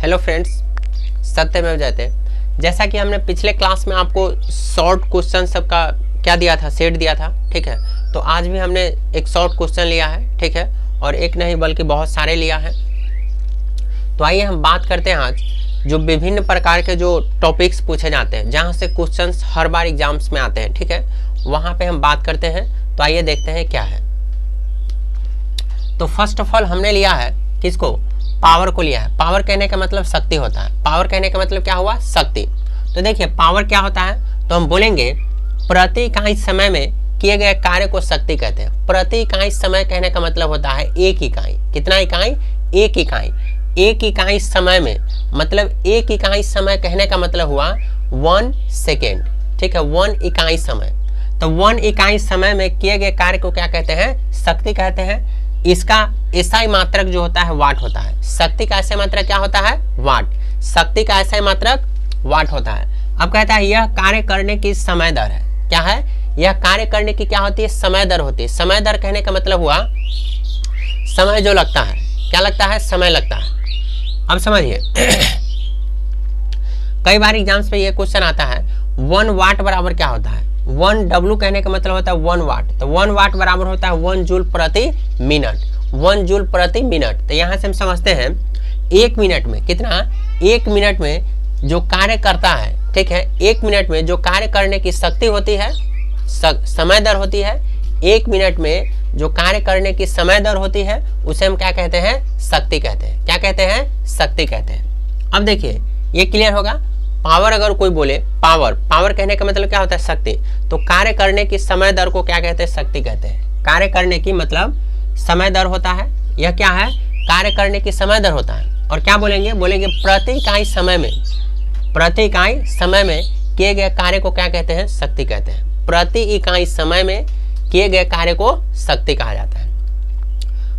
Hello friends, सत्यमेव जयते। जैसा कि हमने पिछले क्लास में आपको शॉर्ट क्वेश्चन सबका क्या दिया था, सेट दिया था, ठीक है। तो आज भी हमने एक शॉर्ट क्वेश्चन लिया है, ठीक है, और एक नहीं बल्कि बहुत सारे लिया है। तो आइए हम बात करते हैं आज जो विभिन्न प्रकार के जो टॉपिक्स पूछे जाते हैं, जहाँ से क्वेश्चंस हर बार एग्जाम्स में आते हैं, ठीक है, वहाँ पे हम बात करते हैं। तो आइए देखते हैं क्या है। तो फर्स्ट ऑफ ऑल हमने लिया है किसको, पावर को लिया है। पावर कहने का मतलब शक्ति होता है। पावर कहने का मतलब क्या हुआ, शक्ति। तो देखिए पावर क्या होता है, तो हम बोलेंगे प्रति इकाई समय में किए गए कार्य को शक्ति कहते हैं। प्रति इकाई समय कहने का मतलब होता है एक इकाई। कितना इकाई, एक इकाई। एक इकाई समय में मतलब एक इकाई समय कहने का मतलब हुआ 1 सेकेंड, ठीक है, 1 इकाई समय। तो 1 इकाई समय में किए गए कार्य को क्या कहते हैं, शक्ति कहते हैं। इसका एसआई मात्रक जो होता है वाट होता है। शक्ति का एसआई मात्रक क्या होता है, वाट। शक्ति का एसआई मात्रक वाट होता है। अब कहता है यह कार्य करने की समय दर है। क्या है, यह कार्य करने की क्या होती है, समय दर होती है। समय दर कहने का मतलब हुआ समय जो लगता है, क्या लगता है, समय लगता है। अब समझिए कई बार एग्जाम्स पे ये क्वेश्चन आता है 1 वाट बराबर क्या होता है। 1 डब्लू कहने का मतलब होता है 1 वाट। तो 1 वाट बराबर होता है 1 जूल प्रति मिनट। 1 जूल प्रति मिनट। तो यहाँ से हम समझते हैं 1 मिनट में कितना, 1 मिनट में जो कार्य करता है, ठीक है, 1 मिनट में जो कार्य करने की शक्ति होती है, समय दर होती है। 1 मिनट में जो कार्य करने की समय दर होती है उसे हम क्या कहते हैं, शक्ति कहते हैं। क्या कहते हैं, शक्ति कहते हैं। अब देखिए ये क्लियर होगा। पावर अगर कोई बोले, पावर, पावर कहने का मतलब क्या होता है, शक्ति। तो कार्य करने की समय दर को क्या कहते हैं, शक्ति कहते हैं। कार्य करने की मतलब समय दर होता है। यह क्या है, कार्य करने की समय दर होता है। और क्या बोलेंगे, बोलेंगे प्रति इकाई समय में, प्रति इकाई समय में किए गए कार्य को क्या कहते हैं, शक्ति कहते हैं। प्रति इकाई समय में किए गए कार्य को शक्ति कहा जाता है।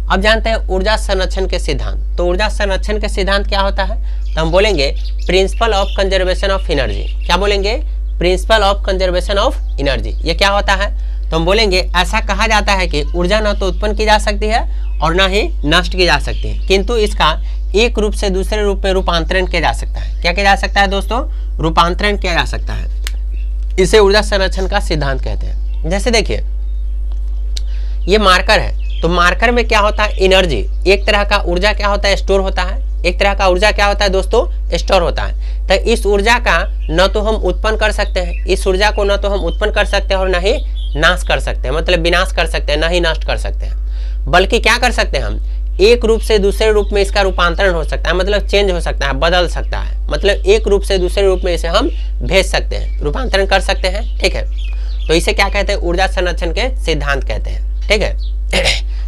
अब जानते हैं ऊर्जा संरक्षण के सिद्धांत। तो ऊर्जा संरक्षण के सिद्धांत क्या होता है, तो हम बोलेंगे principle of conservation of energy. क्या बोलेंगे, principle of conservation of energy. ये क्या होता है, तो हम बोलेंगे ऐसा कहा जाता है कि ऊर्जा न तो उत्पन्न की जा सकती है और न ही नष्ट की जा सकती है, किंतु इसका एक रूप से दूसरे रूप में रूपांतरण किया जा सकता है। क्या किया जा सकता है दोस्तों, रूपांतरण किया जा सकता है। इसे ऊर्जा संरक्षण का सिद्धांत कहते हैं। जैसे देखिए ये मार्कर है, तो मार्कर में क्या होता है, एनर्जी। एक तरह का ऊर्जा क्या होता है, स्टोर होता है। एक तरह का ऊर्जा क्या होता है दोस्तों, स्टोर होता है। तो इस ऊर्जा का न तो हम उत्पन्न कर सकते हैं, इस ऊर्जा को न तो हम उत्पन्न कर सकते हैं और न ही नाश कर सकते हैं, मतलब विनाश कर सकते हैं, न ही नष्ट कर सकते हैं। बल्कि क्या कर सकते हैं हम, एक रूप से दूसरे रूप में इसका रूपांतरण हो सकता है, मतलब चेंज हो सकता है, बदल सकता है। मतलब एक रूप से दूसरे रूप में इसे हम भेज सकते हैं, रूपांतरण कर सकते हैं, ठीक है। तो इसे क्या कहते हैं, ऊर्जा संरक्षण के सिद्धांत कहते हैं, ठीक है।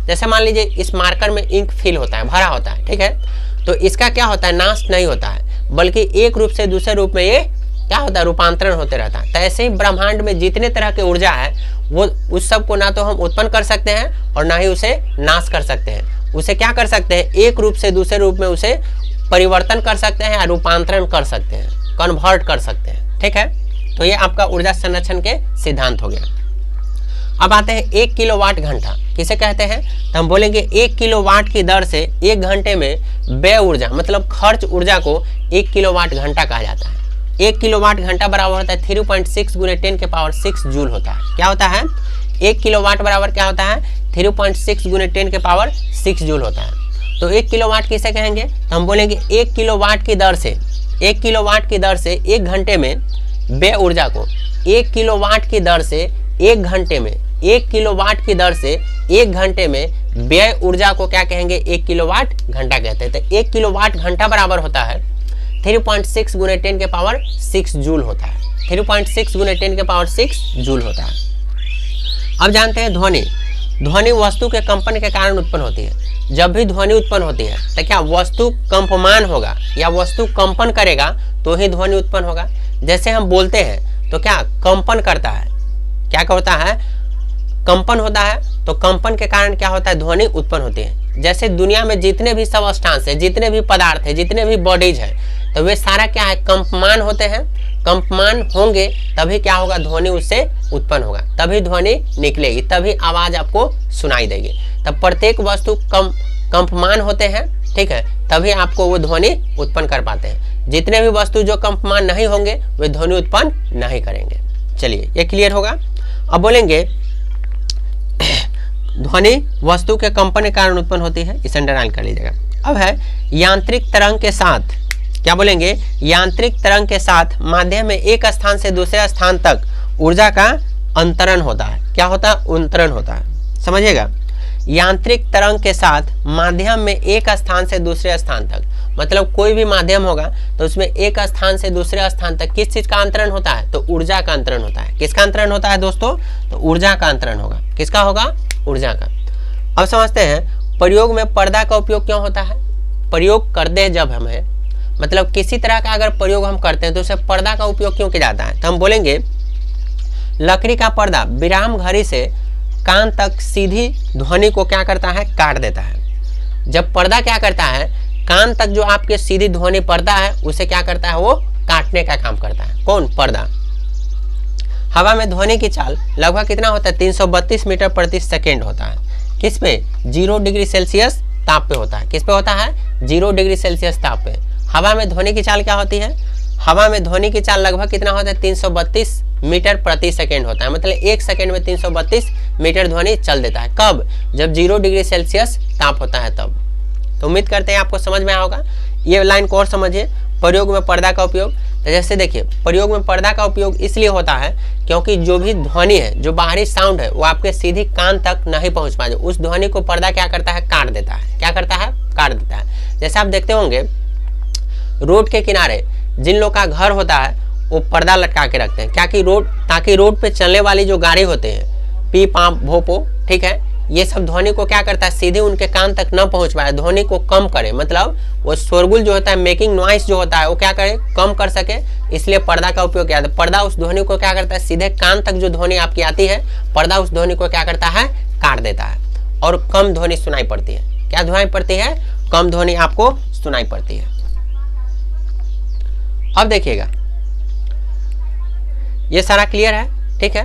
जैसे मान लीजिए इस मार्कर में इंक फिल होता है, भरा होता है, ठीक है। तो इसका क्या होता है, नाश नहीं होता है, बल्कि एक रूप से दूसरे रूप में ये क्या होता है, रूपांतरण होते रहता है। तो ऐसे ही ब्रह्मांड में जितने तरह की ऊर्जा है वो उस सब को ना तो हम उत्पन्न कर सकते हैं और ना ही उसे नाश कर सकते हैं। उसे क्या कर सकते हैं, एक रूप से दूसरे रूप में उसे परिवर्तन कर सकते हैं या रूपांतरण कर सकते हैं, कन्वर्ट कर सकते हैं, ठीक है। तो ये आपका ऊर्जा संरक्षण के सिद्धांत हो गया। अब आते हैं 1 किलोवाट घंटा किसे कहते हैं, तो हम बोलेंगे 1 किलोवाट की दर से 1 घंटे में व्यय ऊर्जा मतलब खर्च ऊर्जा को 1 किलोवाट घंटा कहा जाता है। 1 किलोवाट घंटा बराबर होता है 3.6 गुने 10 के पावर 6 जूल होता है। क्या होता है, 1 किलोवाट बराबर क्या होता है, 3.6 गुने 10 के पावर 6 जूल होता है। तो 1 किलोवाट किसे कहेंगे, तो हम बोलेंगे 1 किलोवाट की दर से, 1 किलोवाट की दर से 1 घंटे में व्यय ऊर्जा को, 1 किलोवाट की दर से 1 घंटे में, 1 किलोवाट की दर से 1 घंटे में व्यय ऊर्जा को क्या कहेंगे, 1 किलोवाट घंटा कहते हैं। तो 1 किलोवाट घंटा बराबर होता है 3.6 गुने 10 के पावर 6 जूल होता है। 3.6 गुने 10 के पावर 6 जूल होता है। अब जानते हैं ध्वनि। ध्वनि वस्तु के कंपन के कारण उत्पन्न होती है। जब भी ध्वनि उत्पन्न होती है तो क्या वस्तु कंपमान होगा या वस्तु कंपन करेगा तो ही ध्वनि उत्पन्न होगा। जैसे हम बोलते हैं तो क्या कंपन करता है, क्या होता है, कंपन होता है। तो कंपन के कारण क्या होता है, ध्वनि उत्पन्न होती है। जैसे दुनिया में जितने भी सबस्टांस है, जितने भी पदार्थ है, जितने भी बॉडीज है, तो वे सारा क्या है, कंपमान होते हैं। कंपमान होंगे तभी क्या होगा, ध्वनि उससे उत्पन्न होगा, तभी ध्वनि निकलेगी, तभी आवाज आपको सुनाई देगी। तब प्रत्येक वस्तु कंपमान होते हैं ठीक है, तभी आपको वो ध्वनि उत्पन्न कर पाते हैं। जितने भी वस्तु जो कंपमान नहीं होंगे वे ध्वनि उत्पन्न नहीं करेंगे। चलिए ये क्लियर होगा। अब बोलेंगे ध्वनि वस्तु के कंपन के कारण उत्पन्न होती है, इसे अंडरलाइन कर लीजिएगा। अब है यांत्रिक तरंग के साथ, क्या बोलेंगे, यांत्रिक तरंग के साथ माध्यम में एक स्थान से दूसरे स्थान तक ऊर्जा का अंतरण होता है। क्या होता है, अंतरण होता है, समझिएगा। यांत्रिक तरंग के साथ माध्यम में एक स्थान से दूसरे स्थान तक, मतलब कोई भी माध्यम होगा तो उसमें एक स्थान से दूसरे स्थान तक किस चीज का अंतरण होता है, तो ऊर्जा का अंतरण होता है। किसका अंतरण होता है दोस्तों, तो ऊर्जा का अंतरण होगा। किसका होगा, ऊर्जा का। अब समझते हैं प्रयोग में पर्दा का उपयोग क्यों होता है। प्रयोग करते हैं जब हमें, मतलब किसी तरह का अगर प्रयोग हम करते हैं तो उसे पर्दा का उपयोग क्यों किया जाता है, तो हम बोलेंगे लकड़ी का पर्दा विराम घड़ी से कान तक सीधी ध्वनि को क्या करता है, काट देता है। जब पर्दा क्या करता है, कान तक जो आपके सीधी ध्वनि पर्दा है उसे क्या करता है, वो काटने का काम करता है। कौन, पर्दा। हवा में ध्वनि की चाल लगभग कितना होता है, 332 मीटर प्रति सेकेंड होता है। किस पे, 0 डिग्री सेल्सियस ताप पे होता है। किस पे होता है, 0 डिग्री सेल्सियस ताप पे। हवा में ध्वनि की चाल क्या होती है, हवा में ध्वनि की चाल लगभग कितना होता है, 332 मीटर प्रति सेकेंड होता है। मतलब एक सेकेंड में 332 मीटर ध्वनि चल देता है। कब, जब 0 डिग्री सेल्सियस ताप होता है तब। तो उम्मीद करते हैं आपको समझ में आया होगा। ये लाइन को और समझिए, प्रयोग में पर्दा का उपयोग। तो जैसे देखिए, प्रयोग में पर्दा का उपयोग इसलिए होता है क्योंकि जो भी ध्वनि है, जो बाहरी साउंड है, वो आपके सीधी कान तक नहीं पहुंच पाए। उस ध्वनि को पर्दा क्या करता है, काट देता है। क्या करता है, काट देता है। जैसे आप देखते होंगे रोड के किनारे जिन लोग का घर होता है वो पर्दा लटका के रखते हैं, क्या कि ताकि रोड पे चलने वाली जो गाड़ी होते हैं, पी पाप भोपो, ठीक है, ये सब ध्वनि को क्या करता है, सीधे उनके कान तक न पहुंच पाए, ध्वनि को कम करे। मतलब वो शोरगुल जो होता है, मेकिंग नॉइस जो होता है, वो क्या करे, कम कर सके, इसलिए पर्दा का उपयोग किया जाता है। पर्दा उस ध्वनि को क्या करता है, सीधे कान तक जो ध्वनि आपकी आती है, पर्दा उस ध्वनि को क्या करता है, काट देता है और कम ध्वनि सुनाई पड़ती है। क्या ध्वनि पड़ती है, कम ध्वनि आपको सुनाई पड़ती है। अब देखिएगा ये सारा क्लियर है, ठीक है।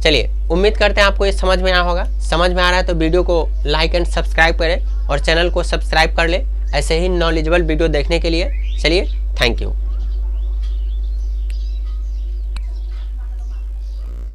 चलिए उम्मीद करते हैं आपको ये समझ में आया होगा। समझ में आ रहा है तो वीडियो को लाइक एंड सब्सक्राइब करें और चैनल को सब्सक्राइब कर ले ऐसे ही नॉलेजेबल वीडियो देखने के लिए। चलिए, थैंक यू।